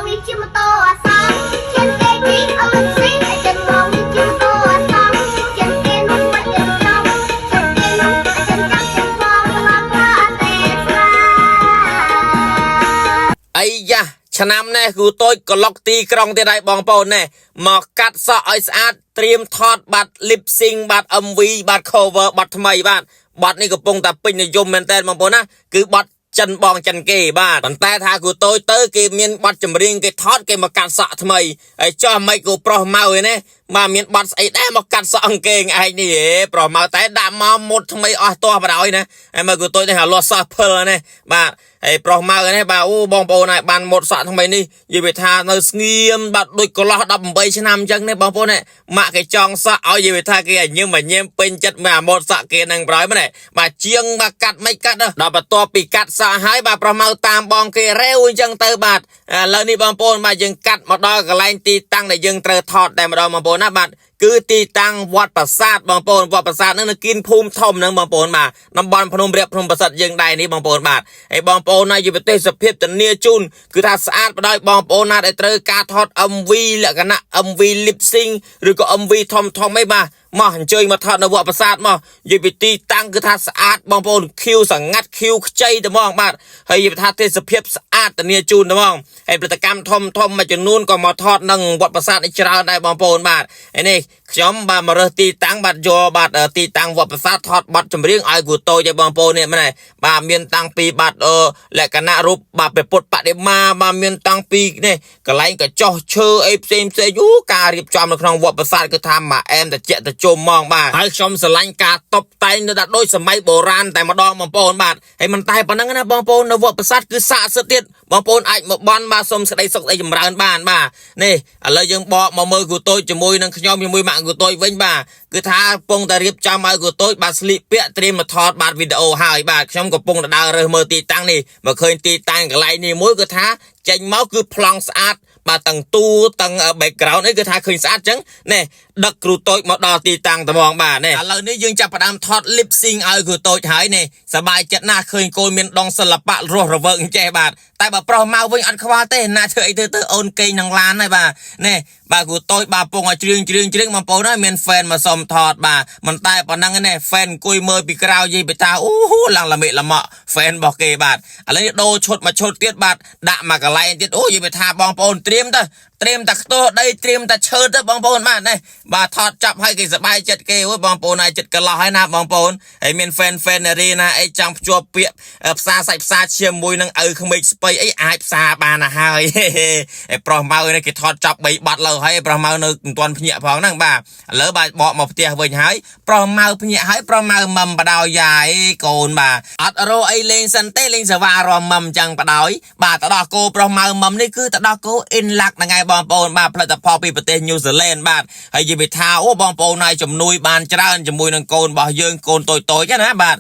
នេះជាម៉ូតូអាសងជាងគេទីអលស៊ីចិនមកនេះជាម៉ូតូអាសងជាងគេនោះមិនចិនចំជាងគេនោះចិនចាំចិនផងមកប្រើអតេស្រាអីយ៉ាឆ្នាំនេះគូតូចក្លុកទីក្រុងទៀតហើយបងប្អូនណែមកកាត់សក់ឲ្យស្អាតត្រៀមថតបាត់ lip sync បាត់ MV បាត់ cover បាត់ថ្មីបាទបាត់នេះកំពុងតែពេញនិយមមែនតើបងប្អូនណាគឺបាត់ចិនបងចិនគេបាទប៉ុន្តែថាគូតូចទៅគេមានបាត់ចម្រៀងគេថតគេមកកាត់សក់ថ្មីហើយចោះមិនគូប្រុសមកឯនេះមកមានបាត់ស្អីដែរមកកាត់សក់អង្គឯងឯងនេះហេប្រុសមកតែដាក់មកមុតថ្មីអស់ទាស់បដ ாய் ណាហើយមកគូតូចទៅហាលាស់សោះភិលណាបាទហើយប្រុសមកនេះបាទអូបងប្អូនហើយបានមុតសក់ថ្មីនេះនិយាយវាថានៅស្ងៀមបាត់ដូចកន្លោះ18ឆ្នាំអញ្ចឹងនេះបងប្អូនម៉ាក់គេចង់សក់ឲ្យនិយាយវាថាគេញឹមពេញចិត្តមកមុតសក់គេនឹងប្រហើយណាបាទជាងមកកាត់មិនកាត់ដល់បន្ទាប់ពីកាត់សក់ហើយបាទប្រុសមកតាមបងគេរេវអញ្ចឹងទៅបាទឥឡូវនេះបងប្អូនបាទយើងកាត់មកដល់កន្លែងទីតាំងដែលយើងត្រូវថតតែម្ដងបងប្អូនណាបាទគឺទីតាំងវត្តប្រាសាទបងប្អូនវត្តប្រាសាទនឹងនៅគៀនភូមិធំនឹងបងប្អូនបាទតំបន់ភ្នំរាបភ្នំប្រសិទ្ធយើងដែរនេះបងប្អូនបាទហើយបងប្អូនណាយុវទេសភាពធានាជូនគឺថាស្អាតបដ ாய் បងប្អូនណាដែលត្រូវការថត MV លក្ខណៈ MV lip sync ឬក៏ MV ធំអីបាទមកអញ្ជើញមកថតនៅវត្តប្រាសាទមកនិយាយពីទីតាំងគឺថាស្អាតបងប្អូនខៀវសងាត់ខៀវខ្ចីតែហ្មងបាទហើយនិយាយថាទេសភាពស្អាតធានាជូនតែហ្មងហើយព្រឹត្តិកម្មធំមួយចំនួនក៏មកថតនឹងវត្តប្រាសាទនេះច្រើនដែរបងប្អូនបាទហើយនេះខ្ញុំបាទមករើសទីតាំងបាទយកបាទទីតាំងវត្តប្រាសាទថតបទចម្រៀងឲ្យគូតូចឲ្យបងប្អូននេះមែនបាទមានតាំងពីបាទលក្ខណៈរូបបាទព្រះពុទ្ធបដិមាបាទមានតាំងពីនេះកន្លែងកញ្ចោះឈើអីផ្សេងអូការរៀបចំនៅក្នុងវត្តប្រាសាទគឺថាមកអែមតិចតិចមមកបាទហើយខ្ញុំស្រឡាញ់ការតុបតែងនៅដល់ដូចសម័យបុរាណតែម្ដងបងប្អូនបាទហើយមិនតែប៉ុណ្្នឹងណាបងប្អូននៅវត្តប្រាសាទគឺស័ក្តិសិទ្ធិទៀតបងប្អូនអាចមកបន់បាទសូមសេចក្តីសុខស្ដីចម្រើនបានបាទនេះឥឡូវយើងបកមកមើលគូតូចជាមួយនឹងខ្ញុំជាមួយម៉ាក់គូតូចវិញបាទគឺថាកំពុងតែរៀបចំឲ្យគូតូចបាទស្លៀកពាក់ត្រៀមមកថតបាទវីដេអូហើយបាទខ្ញុំកំពុងតែដើររើសមើលទីតាំងនេះមកឃើញទីតាំងកន្លែងនេះមួយគឺថាចេញមកគឺប្លង់ស្អាតបាទទាំងទូទាំង background នេះគឺថាឃើញស្អាតចឹងនេះដឹកគ្រូតូចមកដល់ទីតាំងត្មងបាទនេះឥឡូវនេះយើងចាប់ផ្ដើមថត lip sync ឲ្យគ្រូតូចហើយនេះសប្បាយចិត្តណាស់ឃើញកូនមានដងសិល្បៈរស់រវើកអញ្ចេះបាទតែបើប្រុសមកវិញអត់ខ្វល់ទេណាធ្វើអីទៅអូនគេងនឹងឡានហើយបាទនេះបាទគ្រូតូចបាទពងឲ្យច្រៀងបងប្អូនហើយមាន fan មកសុំថតបាទមិនតែប៉ុណ្ណឹងទេ fan អង្គុយមើលពីក្រៅយាយបតាអូឡើងល្មិចល្មក់ fan របស់គេបាទឥឡូវនេះដូរឈុតមកឈុតទៀតបាទដាក់មកកន្លែងទៀតអូយាយបតាបងប្អូនត្រៀមតែខ្ទោះដីត្រៀមតែឈើទៅបងប្អូនបាទនេះបាទថតចាប់ឲ្យគេសប្បាយចិត្តគេអូបងប្អូនហើយចិត្តកន្លោះហើយណាបងប្អូនហើយមាន fan រីណាអីចង់ភ្ជាប់ពាក្យផ្សារសាច់ផ្សារជាមួយនឹងឪក្មេកស្ពៃអីអាចផ្សារបានទៅហើយហើយប្រុសមកនេះគេថតចាប់3បាត់លើហើយប្រុសមកនៅមិនទាន់ភ្ញាក់ផងហ្នឹងបាទឥឡូវបាទបកមកផ្ទះវិញហើយប្រុសមកភ្ញាក់ហើយប្រុសមកមឹមបដ ாய் យ៉ាយកូនបាទអត់រកអីលេងសិនទេលេងសវ៉ារមមឹមអញ្ចឹងបដ ாய் បាទទៅដល់គោប្រុសមកមឹមនេះគឺទៅដល់គោ in luck ហ្នឹងហើយបងប្អូនបាទផលិតផលពីប្រទេសញូហ្សេឡង់បាទហើយនិយាយពីថាអូបងប្អូនហើយជំនួយបានច្រើនជាមួយនឹងកូនរបស់យើងកូនតូចណាបាទ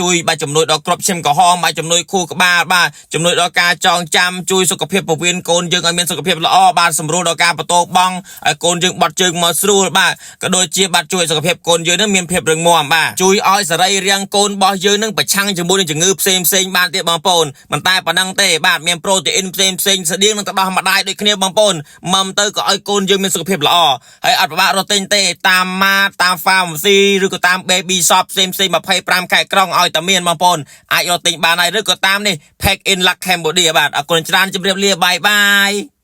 ជួយបាទជំនួយដល់គ្រាប់ឈាមក្រហមបាទជំនួយខួរក្បាលបាទជំនួយដល់ការចងចាំជួយសុខភាពពោះវៀនកូនយើងឲ្យមានសុខភាពល្អបាទសម្រួលដល់ការបន្ទោបង់ឲ្យកូនយើងបាត់ជើងមកស្រួលបាទក៏ដូចជាបាទជួយសុខភាពកូនយើងនឹងមានភាពរឹងមាំបាទជួយឲ្យសរីរាង្គកូនរបស់យើងនឹងប្រឆាំងជាមួយនឹងជំងឺផ្សេងបានទៀតបងប្អូនមិនតែប៉ុណ្ណឹងទេបាទមានប្រូតេអ៊ីនផ្សេងស្តៀងនឹងទឹកដោះម្ដាយដូចគ្នាបងប្អូនមុំទៅក៏ឲ្យកូនយើងមានសុខភាពល្អហើយអត់ពិបាករកទិញទេតាមម៉ាតាម pharmacy ឬក៏តាម baby shop ផ្សេង25ខែក្រុងឲ្យតែមានបងប្អូនអាចរកទិញបានហើយឬក៏តាមនេះ Pack in Luck Cambodia បាទអរគុណច្រើនជម្រាបលាបាយ